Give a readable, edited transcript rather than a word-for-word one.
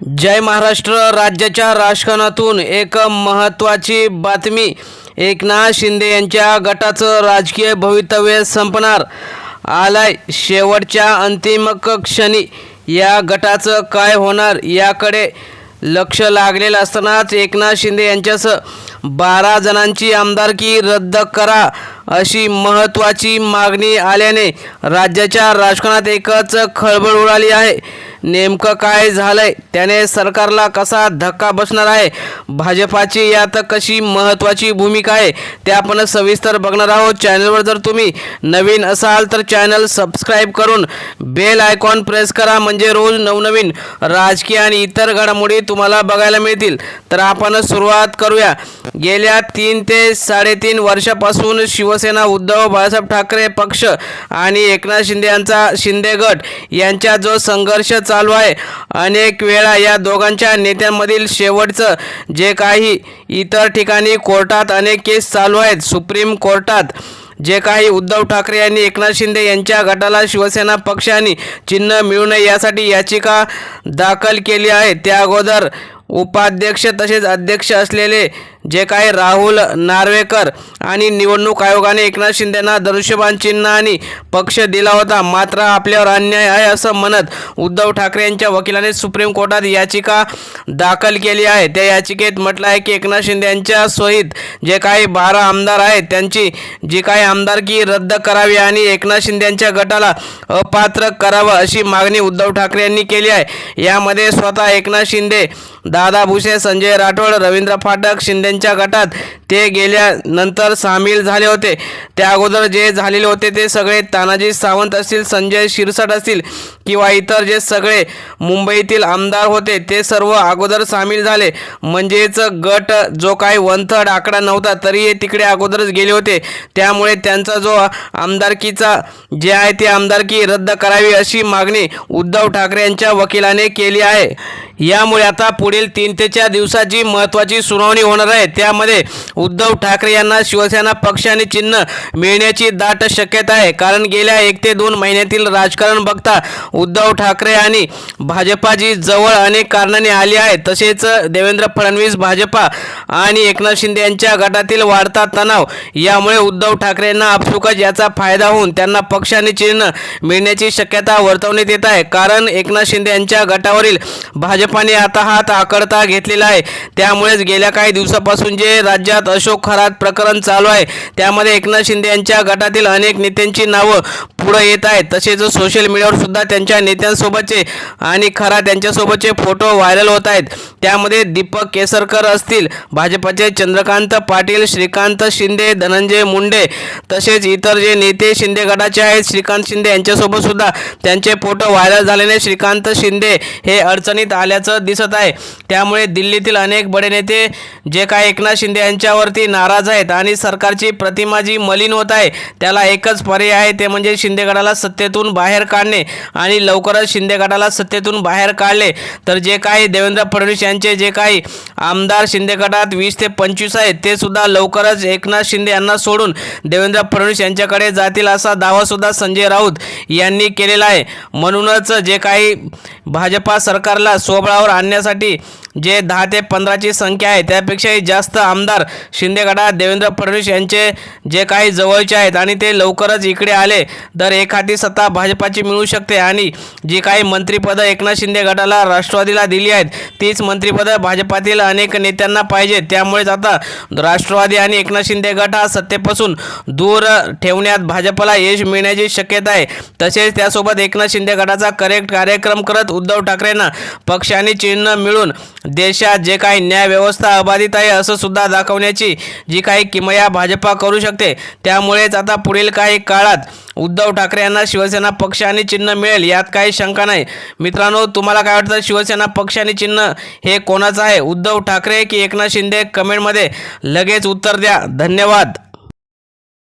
जय महाराष्ट्र. राज्याच्या राजकारणातून एक महत्त्वाची बातमी. एकनाथ शिंदे यांच्या गटाचं राजकीय भवितव्य संपणार आलाय शेवटच्या अंतिम क्षणी. या गटाचं काय होणार याकडे लक्ष लागलेलं असतानाच एकनाथ शिंदे यांच्यासह 12 जणांची आमदारकी रद्द करा अशी महत्त्वाची मागणी आल्याने राज्याच्या राजकारणात एकच खळबळ उडाली आहे. नेमकं काय झालंय, त्याने सरकारला कसा धक्का बसणार आहे, भाजपाची यात कशी महत्त्वाची भूमिका आहे, ते आपण सविस्तर बघणार आहोत. चॅनलवर जर तुम्ही नवीन असाल तर चॅनल सबस्क्राईब करून बेल आयकॉन प्रेस करा, म्हणजे रोज नवनवीन राजकीय आणि इतर घडामोडी तुम्हाला बघायला मिळतील. तर आपण सुरुवात करूया. गेल्या 3 ते 3.5 वर्षापासून शिवसेना उद्धव बाळासाहेब ठाकरे पक्ष आणि एकनाथ शिंदे यांचा शिंदे गट यांचा जो संघर्ष चालू आहे, अनेक वेळा या दोघांच्या नेत्यांमधील शेवटचं जे काही इतर ठिकाणी कोर्टात अनेक केस चालू आहेत, सुप्रीम कोर्टात जे काही उद्धव ठाकरे यांनी एकनाथ शिंदे यांच्या गटाला शिवसेना पक्षाने चिन्ह मिळू नये यासाठी याचिका दाखल केली आहे. त्या अगोदर उपाध्यक्ष तसेच अध्यक्ष असलेले जे काही राहुल नार्वेकर आणि निवडणूक आयोगाने एकनाथ शिंदेंना धनुष्यबाण चिन्ह आणि पक्ष दिला होता. मात्र आपल्यावर अन्याय आहे असं म्हणत उद्धव ठाकरे यांच्या वकिलाने सुप्रीम कोर्टात याचिका दाखल केली आहे. त्या याचिकेत म्हटलं आहे की एकनाथ शिंदे यांच्या सहित जे काही 12 आमदार आहेत त्यांची जी काही आमदारकी रद्द करावी आणि एकनाथ शिंदे यांच्या गटाला अपात्र करावं अशी मागणी उद्धव ठाकरे यांनी केली आहे. यामध्ये स्वतः एकनाथ शिंदे, दादा भुसे, संजय राठोड, रवींद्र फाटक शिंदेंच्या गटात ते गेल्यानंतर सामील झाले होते. त्या अगोदर जे झालेले होते ते सगळे तानाजी सावंत असतील, संजय शिरसाट असतील किंवा इतर जे सगळे मुंबईतील आमदार होते ते सर्व अगोदर सामील झाले. म्हणजेच गट जो काही 1/3 आकडा नव्हता तरी तिकडे अगोदरच गेले होते. त्यामुळे त्यांचा जो आमदारकीचा जे आहे ती आमदारकी रद्द करावी अशी मागणी उद्धव ठाकरे यांच्या वकिलाने केली आहे. यामुळे आता पुढील 3 ते 4 दिवसाची महत्त्वाची सुनावणी होणार आहे. त्यामध्ये उद्धव ठाकरे यांना शिवसेना पक्षाने चिन्ह मिळण्याची दाट शक्यता आहे. कारण गेल्या 1 ते 2 महिन्यातील राजकारण बघता उद्धव ठाकरे आणि भाजपाची जवळ अनेक कारणाने आली आहे. तसेच देवेंद्र फडणवीस, भाजपा आणि एकनाथ शिंदे यांच्या गटातील वाढता तणाव यामुळे उद्धव ठाकरे यांना आपसुकच याचा फायदा होऊन त्यांना पक्षाने चिन्ह मिळण्याची शक्यता वर्तवण्यात येत आहे. कारण एकनाथ शिंदे यांच्या गटावरील भाजपाने आता हात आकडता घेतलेला आहे. त्यामुळेच गेल्या काही दिवसापासून जे राज्यात अशोक खरात प्रकरण चालू आहे त्यामध्ये एकनाथ शिंदे यांच्या गटातील अनेक नेत्यांची नावं पुढे येत आहेत. तसेच सोशल मीडियावर सुद्धा त्यांच्या नेत्यांसोबतचे आणि खरात यांच्यासोबतचे फोटो व्हायरल होत आहेत. त्यामध्ये दीपक केसरकर असतील, भाजपचे चंद्रकांत पाटील, श्रीकांत शिंदे, धनंजय मुंडे तसेच इतर जे नेते शिंदे गटाचे आहेत श्रीकांत शिंदे यांच्यासोबत सुद्धा त्यांचे फोटो व्हायरल झाल्याने श्रीकांत शिंदे हे अडचणीत आल्याचं दिसत आहे. त्यामुळे दिल्लीतील अनेक बडे नेते जे काही एकनाथ शिंदे यांच्यावरती नाराज आहेत आणि सरकारची प्रतिमा जी मलिन होत आहे त्याला एकच पर्याय आहे, ते म्हणजे शिंदे गटाला सत्तेतून बाहेर काढणे. आणि लवकरच शिंदे गटाला सत्तेतून बाहेर काढले तर जे काही देवेंद्र फडणवीस यांचे जे काही आमदार शिंदे गटात 20 ते 25 आहेत ते सुद्धा लवकरच एकनाथ शिंदे यांना सोडून देवेंद्र फडणवीस यांच्याकडे जातील असा दावा सुद्धा संजय राऊत यांनी केलेला आहे. म्हणूनच जे काही भाजपा सरकारला स्वबळावर आणण्यासाठी जे 10 ते 15ची संख्या आहे त्यापेक्षाही जास्त आमदार शिंदे गटात देवेंद्र फडणवीस यांचे जे काही जवळचे आहेत आणि ते लवकरच इकडे आले तर एखादी सत्ता भाजपाची मिळू शकते. आणि जी काही मंत्रिपदं एकनाथ शिंदे गटाला राष्ट्रवादीला दिली आहेत तीच मंत्रिपदं भाजपातील अनेक नेत्यांना पाहिजेत. त्यामुळेच आता राष्ट्रवादी आणि एकनाथ शिंदे गट हा सत्तेपासून दूर ठेवण्यात भाजपला यश मिळण्याची शक्यता आहे. तसेच त्यासोबत एकनाथ शिंदे गटाचा करेक्ट कार्यक्रम करत उद्धव ठाकरेंना पक्षाने चिन्ह मिळून देशात जे काही न्याय व्यवस्था अबाधित आहे असं सुद्धा दाखवण्याची जी काही किमया भाजपा करू शकते. त्यामुळेच आता पुढील काही काळात उद्धव ठाकरे यांना शिवसेना पक्षाने चिन्ह मिळेल यात काही शंका नाही. मित्रांनो, तुम्हाला काय वाटतं, शिवसेना पक्षाने चिन्ह हे कोणाचं आहे, उद्धव ठाकरे की एकनाथ शिंदे? कमेंटमध्ये लगेच उत्तर द्या. धन्यवाद.